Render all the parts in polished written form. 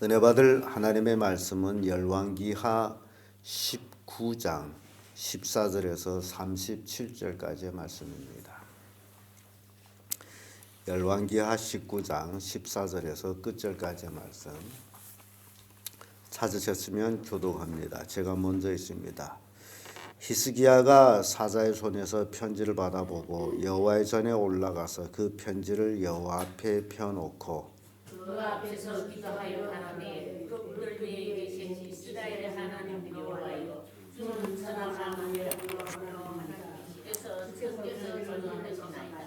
은혜 받을 하나님의 말씀은 열왕기하 19장 14절에서 37절까지의 말씀입니다. 열왕기하 19장 14절에서 끝절까지의 말씀 찾으셨으면 교독합니다. 제가 먼저 있습니다. 히스기야가 사자의 손에서 편지를 받아보고 여호와의 전에 올라가서 그 편지를 여호와 앞에 펴놓고 그 앞에서 기도하여 가라되 그들 위에 계신 이스라엘의 하나님 여호와여 주는 천하 만민의 주께서 전능하시나이다.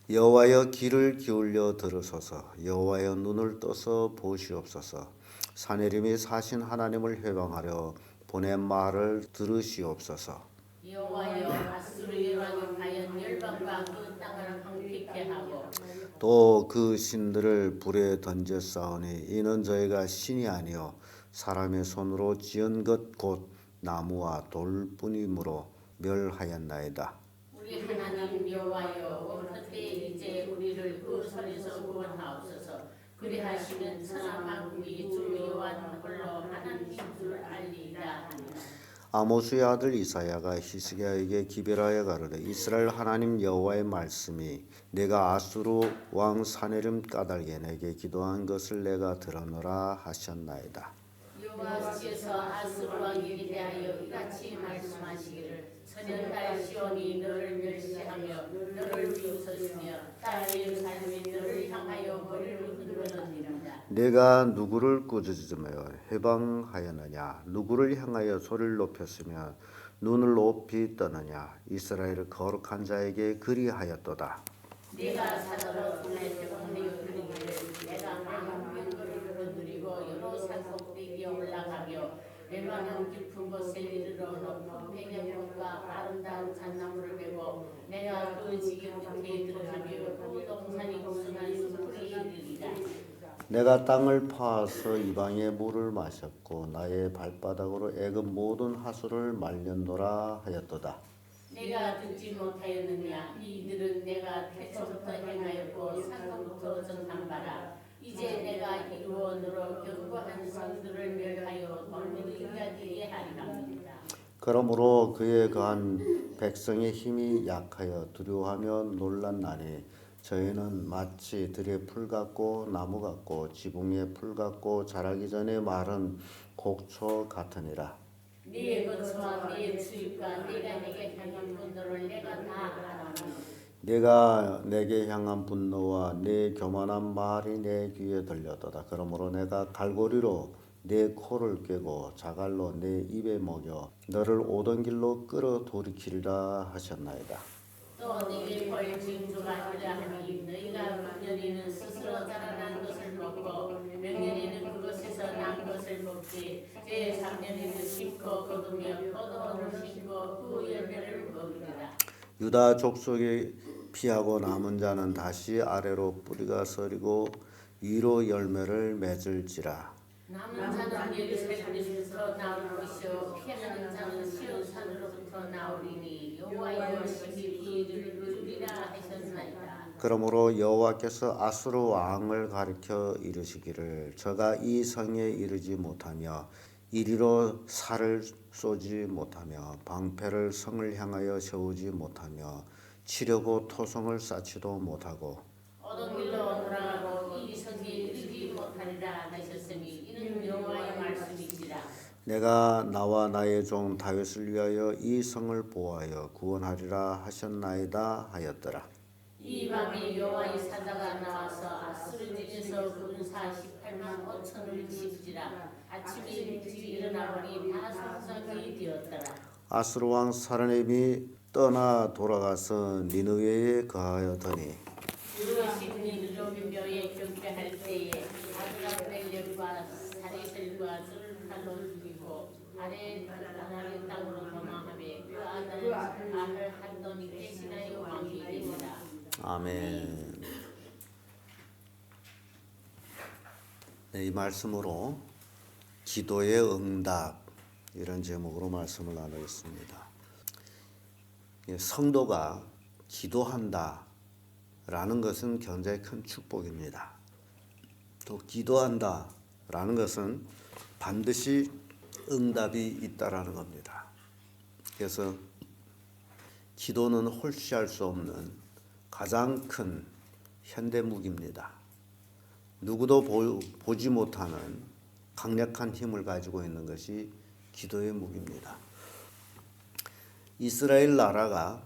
여호와여 귀를 기울여 들으소서. 여호와여 눈을 떠서 보시옵소서. 사내림이 사신 하나님을 회방하려 보낸 말을 들으시옵소서. 여호와여 아수르의 왕이 과연 열방과 그 땅을 황폐케 하고 또 그 신들을 불에 던져 싸우니 이는 저희가 신이 아니요 사람의 손으로 지은 것 곧 나무와 돌뿐이므로 멸하였나이다. 우리 하나님 여호와여 어떻게 이제 우리를 그 손에서 구원하옵소서. 그리하시면 천하 만국이 주 여호와는 홀로 하나님인 줄 알리이다 하니라. 아모스의 아들 이사야가 히스기야에게 기별하여 가로되 이스라엘 하나님 여호와의 말씀이 내가 아수르 왕 사네림 까닭에 내게 기도한 것을 내가 들었노라 하셨나이다. 여호와께서 아수르 왕에게 대하여 이같이 말씀하시기를 천연달 시온이 너를 멸시하며 너를 비웃으시며 딸 예루살렘이 너를 향하여 머리를 흔들었느니라. 내가 누구를 꾸짖으며 해방하였느냐 누구를 향하여 소리를 높였으며 눈을 높이 떠느냐 이스라엘의 거룩한 자에게 그리하였도다. 내가 사도로 분할 제공하여 그리기를 내가 망한 그를 누리고 여러 산 꼭대기에 올라가며 멸망한 깊은 곳에 이르러 높은 백야꽃과 아름다운 잣나무를 베고 내가 그 지경 끝에 들어가며 그 동산이 고순한 숲을 이르리라. 내가 땅을 파서 이방의 물을 마셨고 나의 발바닥으로 애굽 모든 하수를 말렸노라 하였도다. 내가 듣지 못하였느냐 이들은 내가 태초부터 행하였고 상부터 전한 바라. 이제 내가 이루어 너로 견고한 성들을 멸하여 돌무를 인가되게 하리라. 그러므로 그에 거한 백성의 힘이 약하여 두려워하며 놀랐나니 저희는 마치 들의 풀 같고 나무 같고 지붕의 풀 같고 자라기 전에 마른 곡초 같으니라. 네 거처와 네 수입과 네가 내게 향한 분노를 내가 다 알아노니 내가 내게 향한 분노와 내 교만한 말이 내 귀에 들려도다. 그러므로 내가 갈고리로 내 코를 꿰고 자갈로 내 입에 먹여 너를 오던 길로 끌어 돌이키리라 하셨나이다. 또 내게 벌 징조가 이러하니 너희가 금년에는 스스로 자라난 것을 먹고 명년에는 그것에서 난 것을 먹지 제3년에는 심고 거두며 포도원을 심고 그 열매를 먹으리라. 유다 족속이 피하고 남은 자는 다시 아래로 뿌리가 서리고 위로 열매를 맺을지라. 남은 자는 예루살렘에서 나올 것이요 피하는 자는 시온 산으로부터 나오리니 여호와의 심히 이를 이루리라 하셨나이다. 그러므로 여호와께서 아수르 왕을 가리켜 이르시기를 저가 이 성에 이르지 못하며 이리로 살을 쏘지 못하며 방패를 성을 향하여 세우지 못하며 치려고 토성을 쌓지도 못하고 어떤 길로 돌아가고 이 성에 이르지 못하리라 하셨으니 이는 여호와의 말씀이시라. 내가 나와 나의 종 다윗을 위하여 이 성을 보호하여 구원하리라 하셨나이다 하였더라. 이 밤에 여호와의 사자가 나와서 아수르 집에서 군사 18만 5천을 치지라. 아침에 일찍 일어나 보니 다 속삭이 되었더라. 아수르 왕 사르넴이 떠나 돌아가서 니느웨에 거하였더니 이르신 니느웨에 경배할 때에 아드라벨과 사레셀과 저를 칼로 죽이고 아래 땅으로 도망하며 그 아들 한돈이 대신하여 왕이 되니라. 아멘. 네, 이 말씀으로 기도의 응답 이런 제목으로 말씀을 나누겠습니다. 성도가 기도한다 라는 것은 굉장히 큰 축복입니다. 또 기도한다 라는 것은 반드시 응답이 있다라는 겁니다. 그래서 기도는 홀씨할 수 없는 가장 큰 현대 무기입니다. 누구도 보지 못하는 강력한 힘을 가지고 있는 것이 기도의 무기입니다. 이스라엘 나라가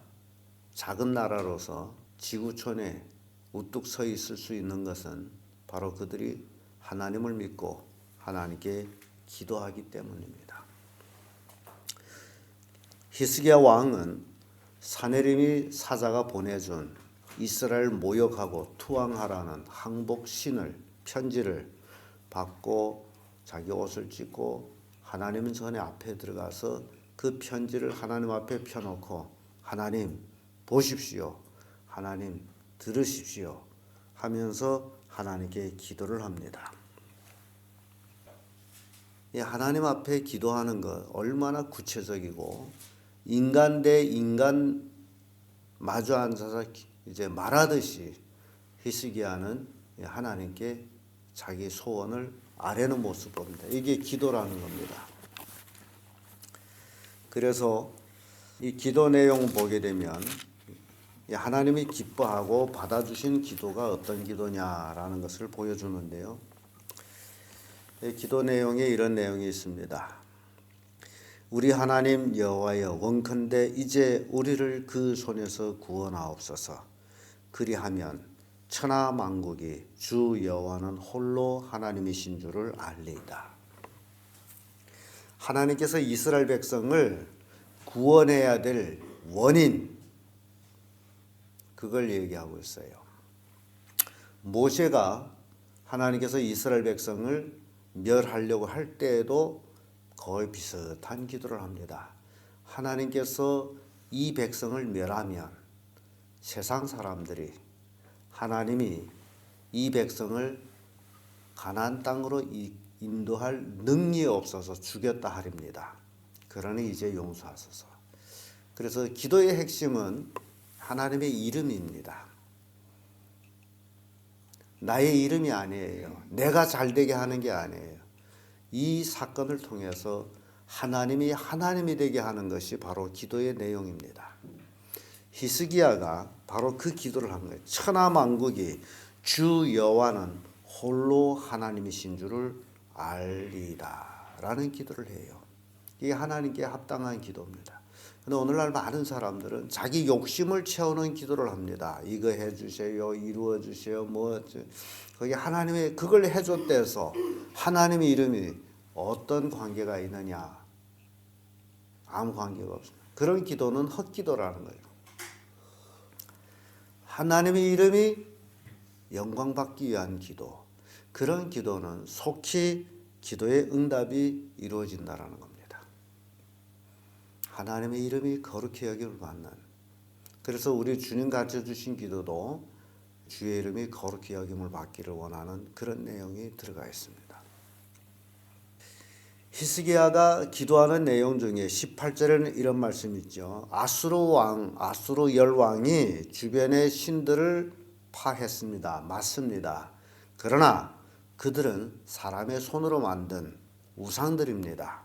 작은 나라로서 지구촌에 우뚝 서 있을 수 있는 것은 바로 그들이 하나님을 믿고 하나님께 기도하기 때문입니다. 히스기야 왕은 사네림이 사자가 보내준 이스라엘 모욕하고 투항하라는 항복신을 편지를 받고 자기 옷을 찢고 하나님 전에 앞에 들어가서 그 편지를 하나님 앞에 펴놓고 하나님 보십시오. 하나님 들으십시오. 하면서 하나님께 기도를 합니다. 이 하나님 앞에 기도하는 것 얼마나 구체적이고 인간 대 인간 마주 앉아서 이제 말하듯이 히스기야는 하나님께 자기 소원을 아뢰는 모습 봅니다. 이게 기도라는 겁니다. 그래서 이 기도 내용 보게 되면 하나님이 기뻐하고 받아주신 기도가 어떤 기도냐라는 것을 보여주는데요. 기도 내용에 이런 내용이 있습니다. 우리 하나님 여호와여 원컨대 이제 우리를 그 손에서 구원하옵소서. 그리하면 천하 만국이 주 여호와는 홀로 하나님이신 줄을 알리이다. 하나님께서 이스라엘 백성을 구원해야 될 원인, 그걸 얘기하고 있어요. 모세가 하나님께서 이스라엘 백성을 멸하려고 할 때에도 거의 비슷한 기도를 합니다. 하나님께서 이 백성을 멸하면 세상 사람들이 하나님이 이 백성을 가나안 땅으로 인도할 능력이 없어서 죽였다 하립니다. 그러니 이제 용서하소서. 그래서 기도의 핵심은 하나님의 이름입니다. 나의 이름이 아니에요. 내가 잘되게 하는 게 아니에요. 이 사건을 통해서 하나님이 하나님이 되게 하는 것이 바로 기도의 내용입니다. 히스기야가 바로 그 기도를 한 거예요. 천하 만국이 주 여호와는 홀로 하나님이신 줄을 알리라 라는 기도를 해요. 이게 하나님께 합당한 기도입니다. 근데 오늘날 많은 사람들은 자기 욕심을 채우는 기도를 합니다. 이거 해주세요, 이루어 주세요, 거기 하나님의 그걸 해줬대서 하나님의 이름이 어떤 관계가 있느냐? 아무 관계가 없습니다. 그런 기도는 헛기도라는 거예요. 하나님의 이름이 영광받기 위한 기도, 그런 기도는 속히 기도의 응답이 이루어진다라는 겁니다. 하나님의 이름이 거룩히 여김을 받는, 그래서 우리 주님 가르쳐 주신 기도도 주의 이름이 거룩히 여김을 받기를 원하는 그런 내용이 들어가 있습니다. 히스기야가 기도하는 내용 중에 18절에는 이런 말씀이 있죠. 아수르 열왕이 주변의 신들을 파했습니다. 맞습니다. 그러나 그들은 사람의 손으로 만든 우상들입니다.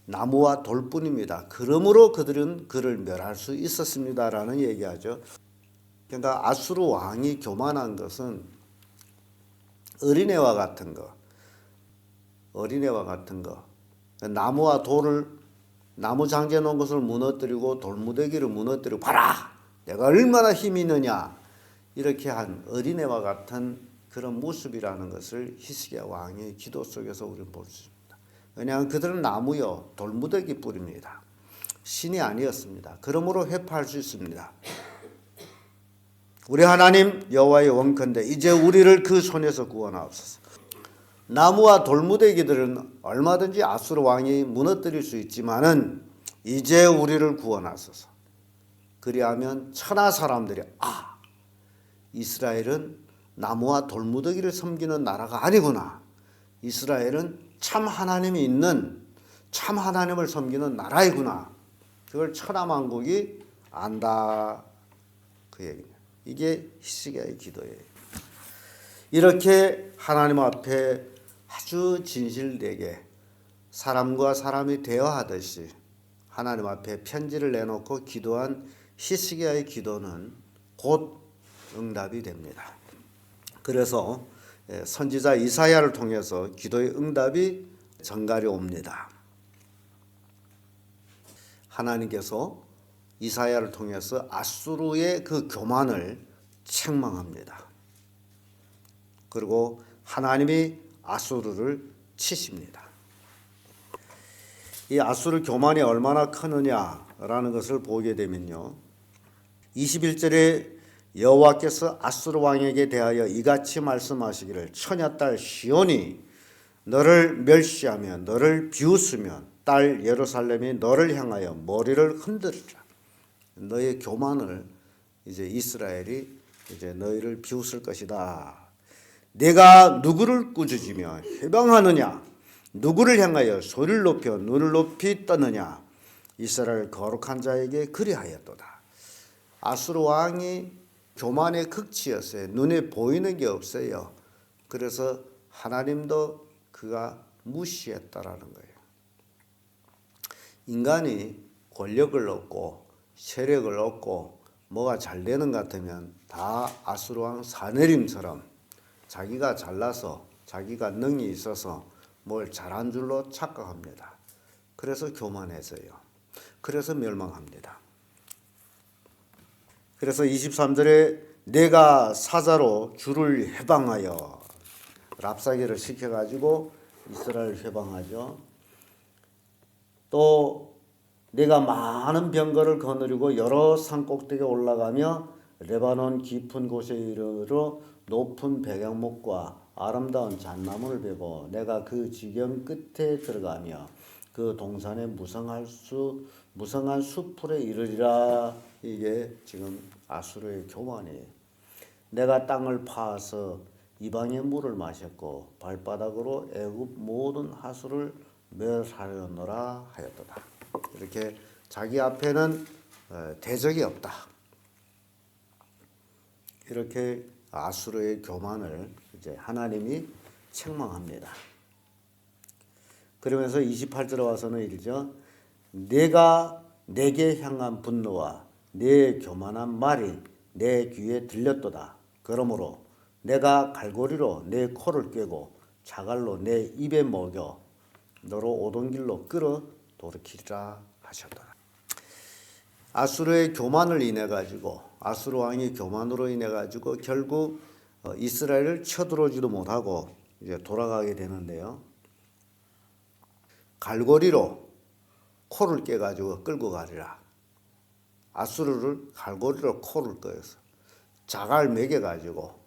나무와 돌뿐입니다. 그러므로 그들은 그를 멸할 수 있었습니다라는 얘기하죠. 그러니까 아수르 왕이 교만한 것은 어린애와 같은 거, 나무와 돌을, 나무 장제 놓은 것을 무너뜨리고 돌무더기를 무너뜨리고 봐라! 내가 얼마나 힘이 있느냐! 이렇게 한 어린애와 같은 그런 모습이라는 것을 히스기야 왕의 기도 속에서 우리는 볼 수 있습니다. 왜냐하면 그들은 나무요 돌무더기 뿌립니다. 신이 아니었습니다. 그러므로 회파할 수 있습니다. 우리 하나님 여호와여 원컨대 이제 우리를 그 손에서 구원하옵소서. 나무와 돌무더기들은 얼마든지 아수르 왕이 무너뜨릴 수 있지만은 이제 우리를 구원하소서. 그리하면 천하 사람들이 이스라엘은 나무와 돌무더기를 섬기는 나라가 아니구나. 이스라엘은 참 하나님이 있는 참 하나님을 섬기는 나라이구나. 그걸 천하 만국이 안다. 그 얘기입니다. 이게 히스기야의 기도예요. 이렇게 하나님 앞에 아주 진실되게 사람과 사람이 대화하듯이 하나님 앞에 편지를 내놓고 기도한 히스기야의 기도는 곧 응답이 됩니다. 그래서 선지자 이사야를 통해서 기도의 응답이 전갈이 옵니다. 하나님께서 이사야를 통해서 아수르의 그 교만을 책망합니다. 그리고 하나님이 아수르를 치십니다. 이 아수르 교만이 얼마나 크느냐라는 것을 보게 되면요. 21절에 여호와께서 아수르 왕에게 대하여 이같이 말씀하시기를 처녀딸 시온이 너를 멸시하며 너를 비웃으며 딸 예루살렘이 너를 향하여 머리를 흔들리라. 너의 교만을 이제 이스라엘이 이제 너희를 비웃을 것이다. 내가 누구를 꾸짖으며 해방하느냐? 누구를 향하여 소리를 높여 눈을 높이 떠느냐? 이스라엘 거룩한 자에게 그리하였도다. 아수르 왕이 교만의 극치였어요. 눈에 보이는 게 없어요. 그래서 하나님도 그가 무시했다라는 거예요. 인간이 권력을 얻고 세력을 얻고 뭐가 잘 되는 것 같으면 다 아수르 왕 사네림처럼 자기가 잘나서 자기가 능이 있어서 뭘 잘한 줄로 착각합니다. 그래서 교만해서요. 그래서 멸망합니다. 그래서 23절에 내가 사자로 주를 해방하여 랍사게를 시켜가지고 이스라엘 해방하죠. 또 내가 많은 병거를 거느리고 여러 산 꼭대기에 올라가며 레바논 깊은 곳에 이르러 높은 백양목과 아름다운 잣나무를 베고 내가 그 지경 끝에 들어가며 그 동산에 무성한 숲풀에 이르리라. 이게 지금 아수르의 교만이에요. 내가 땅을 파서 이방의 물을 마셨고 발바닥으로 애굽 모든 하수를 멸하려노라 하였도다. 이렇게 자기 앞에는 대적이 없다. 이렇게 아수르의 교만을 이제 하나님이 책망합니다. 그러면서 28절에 와서는 이르죠. 내가 내게 향한 분노와 내 교만한 말이 내 귀에 들렸도다. 그러므로 내가 갈고리로 내 코를 꿰고 자갈로 내 입에 먹여 너로 오던 길로 끌어 돌이키리라 하셨더라. 아수르의 교만을 인해 가지고 아수르 왕이 교만으로 인해 가지고 결국 이스라엘을 쳐들어오지도 못하고 이제 돌아가게 되는데요. 갈고리로 코를 깨 가지고 끌고 가리라. 아수르를 갈고리로 코를 끄어서 자갈 매겨 가지고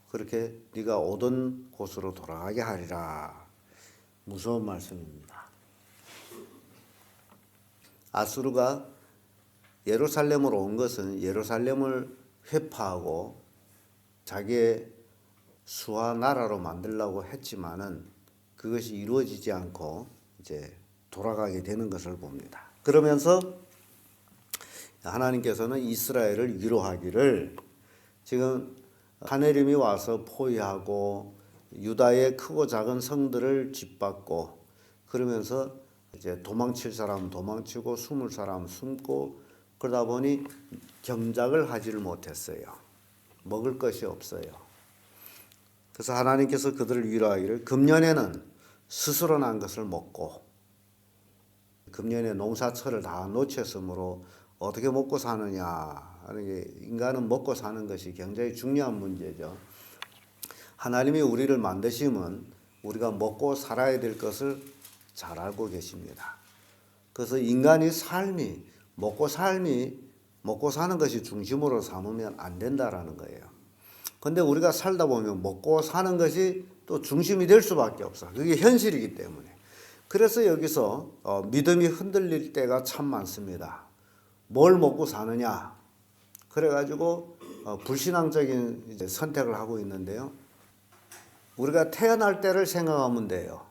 그렇게 네가 오던 곳으로 돌아가게 하리라. 무서운 말씀입니다. 아수르가 예루살렘으로 온 것은 예루살렘을 회파하고 자기의 수하 나라로 만들려고 했지만은 그것이 이루어지지 않고 이제 돌아가게 되는 것을 봅니다. 그러면서 하나님께서는 이스라엘을 위로하기를 지금 하네림이 와서 포위하고 유다의 크고 작은 성들을 짓밟고 그러면서 이제 도망칠 사람 도망치고 숨을 사람 숨고 그러다 보니 경작을 하지를 못했어요. 먹을 것이 없어요. 그래서 하나님께서 그들을 위로하기를 금년에는 스스로 난 것을 먹고 금년에 농사철을 다 놓쳤으므로 어떻게 먹고 사느냐 하는 게 인간은 먹고 사는 것이 굉장히 중요한 문제죠. 하나님이 우리를 만드시면 우리가 먹고 살아야 될 것을 잘 알고 계십니다. 그래서 인간의 삶이 먹고 사는 것이 중심으로 삼으면 안 된다라는 거예요. 근데 우리가 살다 보면 먹고 사는 것이 또 중심이 될 수밖에 없어. 그게 현실이기 때문에. 그래서 여기서 믿음이 흔들릴 때가 참 많습니다. 뭘 먹고 사느냐. 그래가지고 불신앙적인 이제 선택을 하고 있는데요. 우리가 태어날 때를 생각하면 돼요.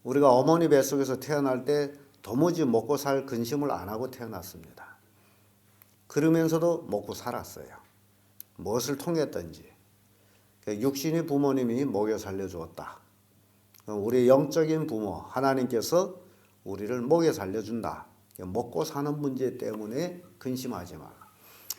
우리가 어머니 뱃속에서 태어날 때 도무지 먹고 살 근심을 안 하고 태어났습니다. 그러면서도 먹고 살았어요. 무엇을 통했든지. 육신이 부모님이 먹여 살려주었다. 우리 영적인 부모 하나님께서 우리를 먹여 살려준다. 먹고 사는 문제 때문에 근심하지 마라.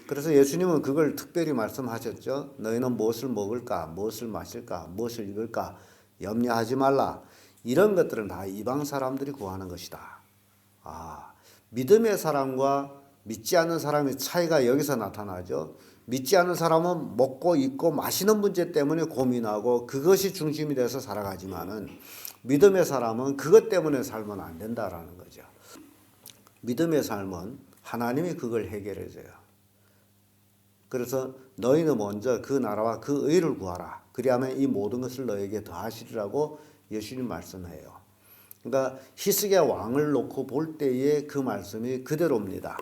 그래서 예수님은 그걸 특별히 말씀하셨죠. 너희는 무엇을 먹을까, 무엇을 마실까, 무엇을 입을까 염려하지 말라. 이런 것들은 다 이방 사람들이 구하는 것이다. 믿음의 사람과 믿지 않는 사람의 차이가 여기서 나타나죠. 믿지 않는 사람은 먹고 입고 마시는 문제 때문에 고민하고 그것이 중심이 돼서 살아가지만은 믿음의 사람은 그것 때문에 살면 안 된다라는 거죠. 믿음의 삶은 하나님이 그걸 해결해 줘요. 그래서 너희는 먼저 그 나라와 그 의를 구하라. 그리하면 이 모든 것을 너에게 더하시리라고 예수님 말씀해요. 그러니까 히스기야 왕을 놓고 볼 때의 그 말씀이 그대로입니다.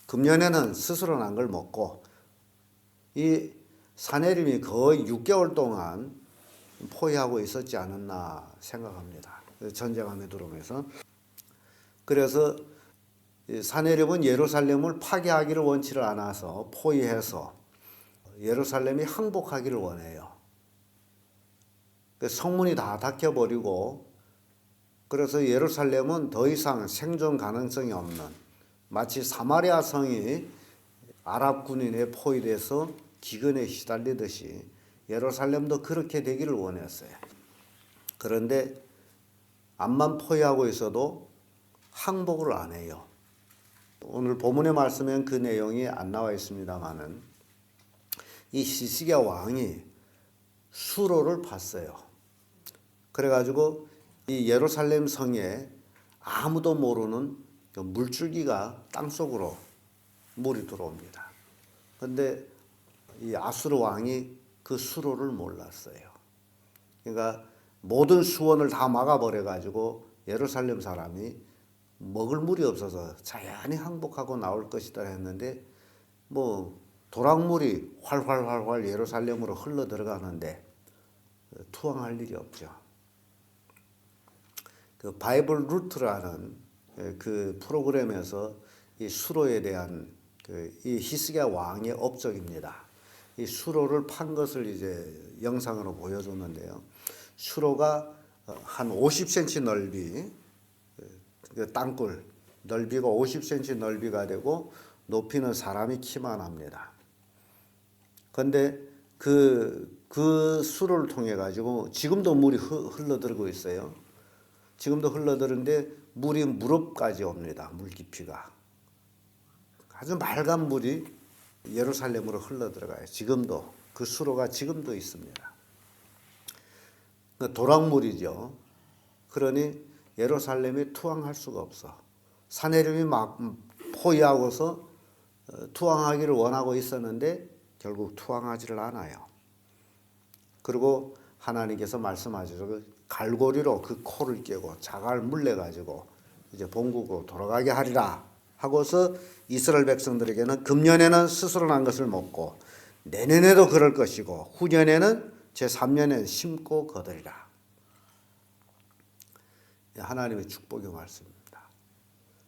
금년에는 스스로 난 걸 먹고 이 사내림이 거의 6개월 동안 포위하고 있었지 않았나 생각합니다. 전쟁함에 들어오면서. 그래서 사내림은 예루살렘을 파괴하기를 원치를 않아서 포위해서 예루살렘이 항복하기를 원해요. 성문이 다 닫혀버리고 그래서 예루살렘은 더 이상 생존 가능성이 없는 마치 사마리아 성이 아랍 군인에 포위돼서 기근에 시달리듯이 예루살렘도 그렇게 되기를 원했어요. 그런데 암만 포위하고 있어도 항복을 안 해요. 오늘 본문의 말씀엔 그 내용이 안 나와 있습니다만은 이 히스기야 왕이 수로를 팠어요. 그래가지고 이 예루살렘 성에 아무도 모르는 물줄기가 땅속으로 물이 들어옵니다. 그런데 이 아수르 왕이 그 수로를 몰랐어요. 그러니까 모든 수원을 다 막아버려가지고 예루살렘 사람이 먹을 물이 없어서 자연히 항복하고 나올 것이다 했는데 뭐 도랑물이 활활활활 예루살렘으로 흘러 들어가는데 투항할 일이 없죠. 그 바이블 루트라는 그 프로그램에서 이 수로에 대한 이 히스기야 왕의 업적입니다. 이 수로를 판 것을 이제 영상으로 보여줬는데요. 수로가 한 50cm 넓이, 그 땅굴 넓이가 50cm 넓이가 되고 높이는 사람이 키만 합니다. 그런데 그 수로를 통해 가지고 지금도 물이 흘러들고 있어요. 지금도 흘러들는데 물이 무릎까지 옵니다. 물 깊이가. 아주 맑은 물이 예루살렘으로 흘러들어가요. 지금도. 그 수로가 지금도 있습니다. 도랑물이죠. 그러니 예루살렘에 투항할 수가 없어. 사내림이 막 포위하고서 투항하기를 원하고 있었는데 결국 투항하지를 않아요. 그리고 하나님께서 말씀하셔서 갈고리로 그 코를 깨고 자갈 물려가지고 이제 본국으로 돌아가게 하리라 하고서 이스라엘 백성들에게는 금년에는 스스로 난 것을 먹고 내년에도 그럴 것이고 후년에는 제3년에 심고 거두리라. 하나님의 축복의 말씀입니다.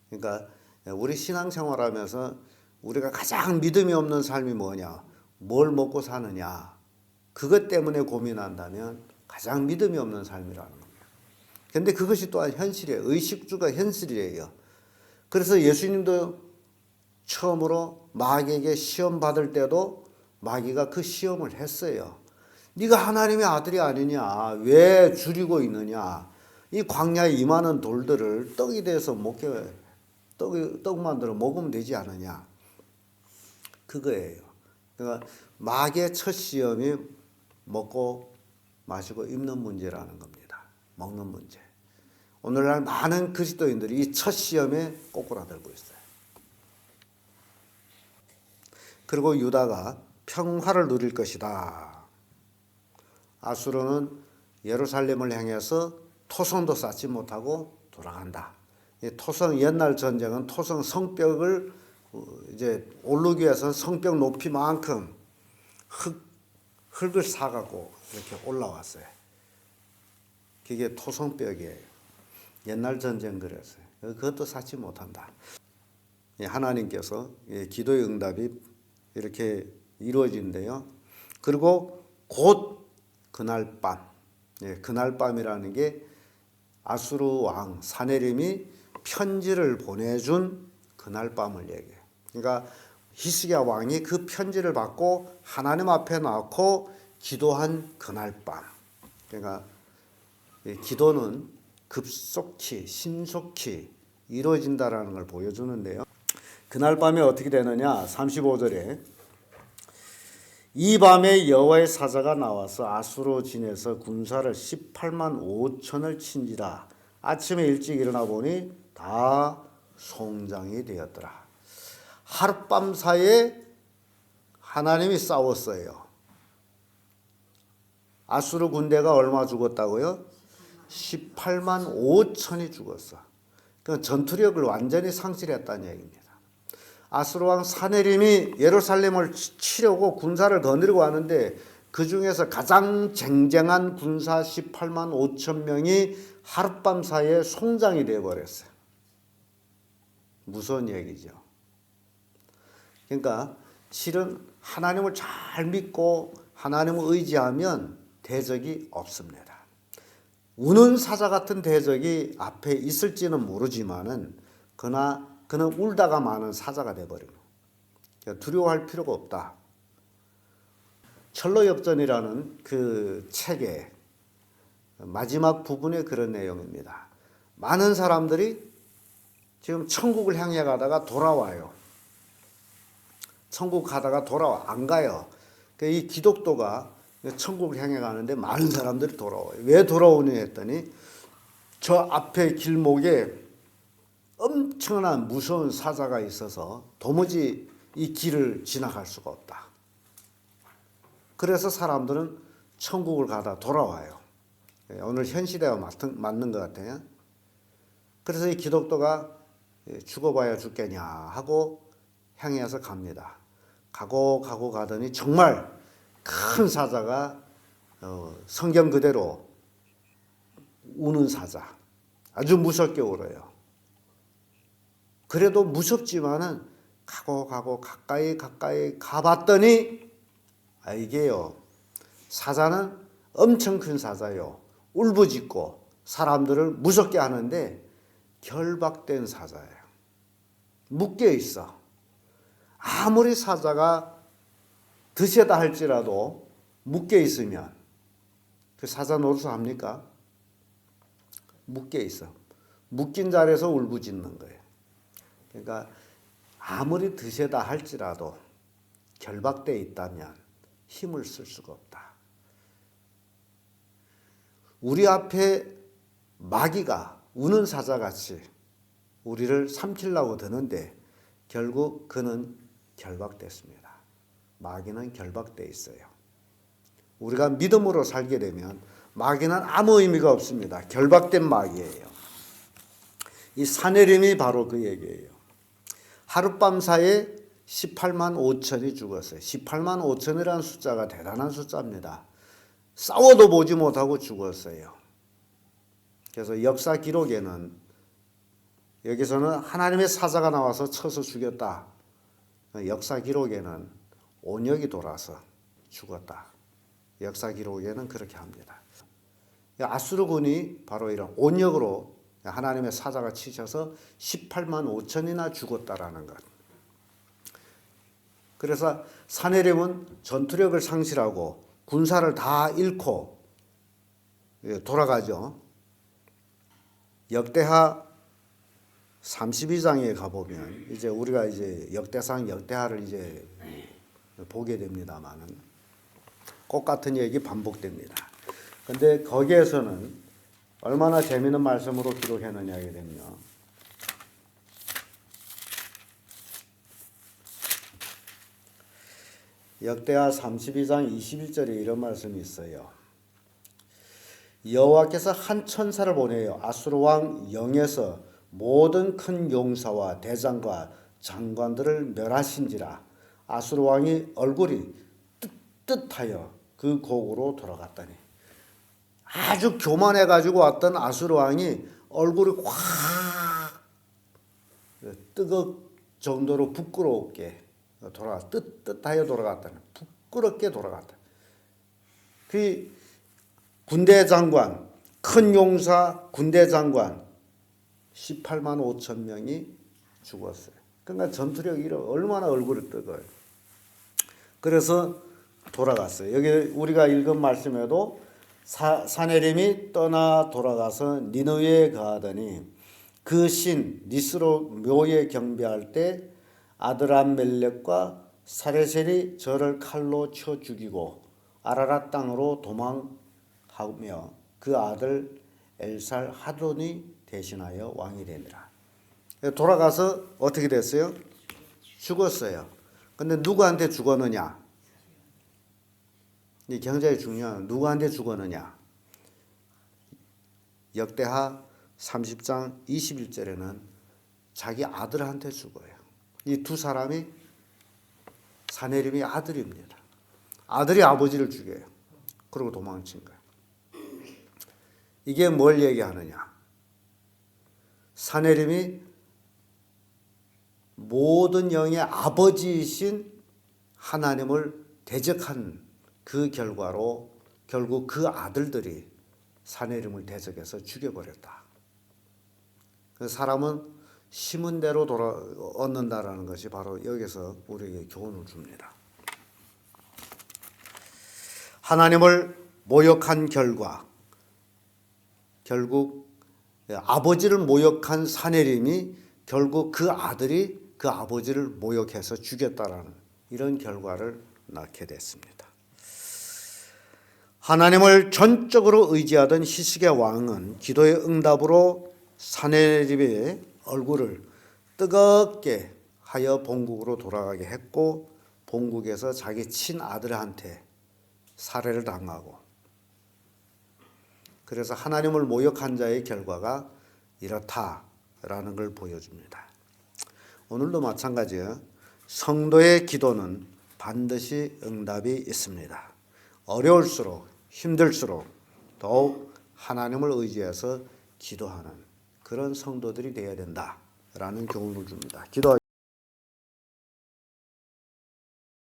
그러니까 우리 신앙생활하면서 우리가 가장 믿음이 없는 삶이 뭐냐? 뭘 먹고 사느냐? 그것 때문에 고민한다면 가장 믿음이 없는 삶이라는 겁니다. 그런데 그것이 또한 현실이에요. 의식주가 현실이에요. 그래서 예수님도 처음으로 마귀에게 시험 받을 때도 마귀가 그 시험을 했어요. 네가 하나님의 아들이 아니냐? 왜 줄이고 있느냐? 이 광야에 임하는 돌들을 떡이 돼서 떡 만들어 먹으면 되지 않느냐? 그거예요. 그러니까 마귀의 첫 시험이 먹고 마시고 입는 문제라는 겁니다. 먹는 문제. 오늘날 많은 그리스도인들이 이 첫 시험에 꼬꾸라들고 있어요. 그리고 유다가 평화를 누릴 것이다. 아수르는 예루살렘을 향해서 토성도 쌓지 못하고 돌아간다. 토성 옛날 전쟁은 토성 성벽을 이제 오르기 위해서 성벽 높이만큼 흙을 사갖고 이렇게 올라왔어요. 그게 토성벽이에요. 옛날 전쟁 그랬어요. 그것도 쌓지 못한다. 하나님께서 기도의 응답이 이렇게 이루어진대요. 그리고 곧 그날 밤, 그날 밤이라는 게 아수르 왕 사네림이 편지를 보내준 그날 밤을 얘기해요. 그러니까 히스기야 왕이 그 편지를 받고 하나님 앞에 놓고 기도한 그날 밤. 그러니까 기도는 급속히 신속히 이루어진다라는 걸 보여주는데요. 그날 밤에 어떻게 되느냐? 35절에 이 밤에 여호와의 사자가 나와서 아수르 진에서 군사를 18만 5천을 친지라. 아침에 일찍 일어나 보니 다 송장이 되었더라. 하룻밤 사이에 하나님이 싸웠어요. 아수르 군대가 얼마 죽었다고요? 18만 5천이 죽었어. 그 전투력을 완전히 상실했다는 얘기입니다. 아수르 왕 사네림이 예루살렘을 치려고 군사를 거느리고 왔는데 그 중에서 가장 쟁쟁한 군사 18만 5천 명이 하룻밤 사이에 송장이 되어버렸어요. 무서운 얘기죠. 그러니까 실은 하나님을 잘 믿고 하나님을 의지하면 대적이 없습니다. 우는 사자 같은 대적이 앞에 있을지는 모르지만은 그러나 그는 울다가 마는 사자가 돼버리고 두려워할 필요가 없다. 철로역전이라는 그 책의 마지막 부분에 그런 내용입니다. 많은 사람들이 지금 천국을 향해 가다가 돌아와요. 천국 가다가 돌아와 안 가요. 이 기독도가 천국을 향해 가는데 많은 사람들이 돌아와요. 왜 돌아오냐 했더니 저 앞에 길목에 엄청난 무서운 사자가 있어서 도무지 이 길을 지나갈 수가 없다. 그래서 사람들은 천국을 가다 돌아와요. 오늘 현 시대와 맞는 것 같아요. 그래서 이 기독도가 죽어봐야 죽겠냐 하고 향해서 갑니다. 가고 가더니 정말 큰 사자가 성경 그대로 우는 사자. 아주 무섭게 울어요. 그래도 무섭지만은 가고 가까이 가봤더니 이게요. 사자는 엄청 큰 사자요. 울부짖고 사람들을 무섭게 하는데 결박된 사자예요. 묶여 있어. 아무리 사자가 드세다 할지라도 묶여 있으면 그 사자 노릇을 합니까? 묶여 있어. 묶인 자리에서 울부짖는 거예요. 그러니까 아무리 드세다 할지라도 결박되어 있다면 힘을 쓸 수가 없다. 우리 앞에 마귀가 우는 사자같이 우리를 삼키려고 드는데 결국 그는 결박됐습니다. 마귀는 결박되어 있어요. 우리가 믿음으로 살게 되면 마귀는 아무 의미가 없습니다. 결박된 마귀예요. 이 사내림이 바로 그 얘기예요. 하룻밤 사이에 18만 5천이 죽었어요. 18만 5천이라는 숫자가 대단한 숫자입니다. 싸워도 보지 못하고 죽었어요. 그래서 역사 기록에는 여기서는 하나님의 사자가 나와서 쳐서 죽였다. 역사 기록에는 온역이 돌아서 죽었다. 역사 기록에는 그렇게 합니다. 아수르 군이 바로 이런 온역으로 하나님의 사자가 치셔서 18만 5천이나 죽었다라는 것. 그래서 사네림은 전투력을 상실하고 군사를 다 잃고 돌아가죠. 역대하 32장에 가보면 이제 우리가 이제 역대상 역대하를 이제 보게 됩니다만은 똑같은 얘기 반복됩니다. 근데 거기에서는 얼마나 재미있는 말씀으로 기록했느냐 하게 되면 역대하 32장 21절에 이런 말씀이 있어요. 여호와께서 한 천사를 보내어 아수르 왕 영에서 모든 큰 용사와 대장과 장관들을 멸하신지라. 아수르 왕이 얼굴이 뜨뜻하여 그 고국으로 돌아갔다니. 아주 교만해가지고 왔던 아수르 왕이 얼굴이 확 뜨겁 정도로 부끄럽게 뜨뜻하여 돌아갔다는. 부끄럽게 돌아갔다. 그 군대 장관, 큰 용사 군대 장관 18만 5천 명이 죽었어요. 그러니까 전투력이 얼마나 얼굴을 뜨거워요. 그래서 돌아갔어요. 여기 우리가 읽은 말씀에도 사네림이 떠나 돌아가서 니느웨에 가더니 그 신 니스로 묘에 경배할 때 아드람멜렉과 사레셀이 저를 칼로 쳐 죽이고 아라랏 땅으로 도망하며 그 아들 엘살 하돈이 대신하여 왕이 되니라. 돌아가서 어떻게 됐어요? 죽었어요. 근데 누구한테 죽었느냐? 이 굉장히 중요한, 누구한테 죽었느냐? 역대하 30장 21절에는 자기 아들한테 죽어요. 이 두 사람이 사네림의 아들입니다. 아들이 아버지를 죽여요. 그리고 도망친 거예요. 이게 뭘 얘기하느냐? 사네림이 모든 영의 아버지이신 하나님을 대적한 그 결과로 결국 그 아들들이 사네림을 대적해서 죽여버렸다. 그 사람은 심은 대로 얻는다라는 것이 바로 여기서 우리에게 교훈을 줍니다. 하나님을 모욕한 결과 결국 아버지를 모욕한 사네림이 결국 그 아들이 그 아버지를 모욕해서 죽였다라는 이런 결과를 낳게 됐습니다. 하나님을 전적으로 의지하던 히스기야 왕은 기도의 응답으로 사네립의 얼굴을 뜨겁게 하여 본국으로 돌아가게 했고 본국에서 자기 친아들한테 살해를 당하고 그래서 하나님을 모욕한 자의 결과가 이렇다라는 걸 보여줍니다. 오늘도 마찬가지예요. 성도의 기도는 반드시 응답이 있습니다. 어려울수록 힘들수록 더욱 하나님을 의지해서 기도하는 그런 성도들이 되어야 된다라는 교훈을 줍니다. 기도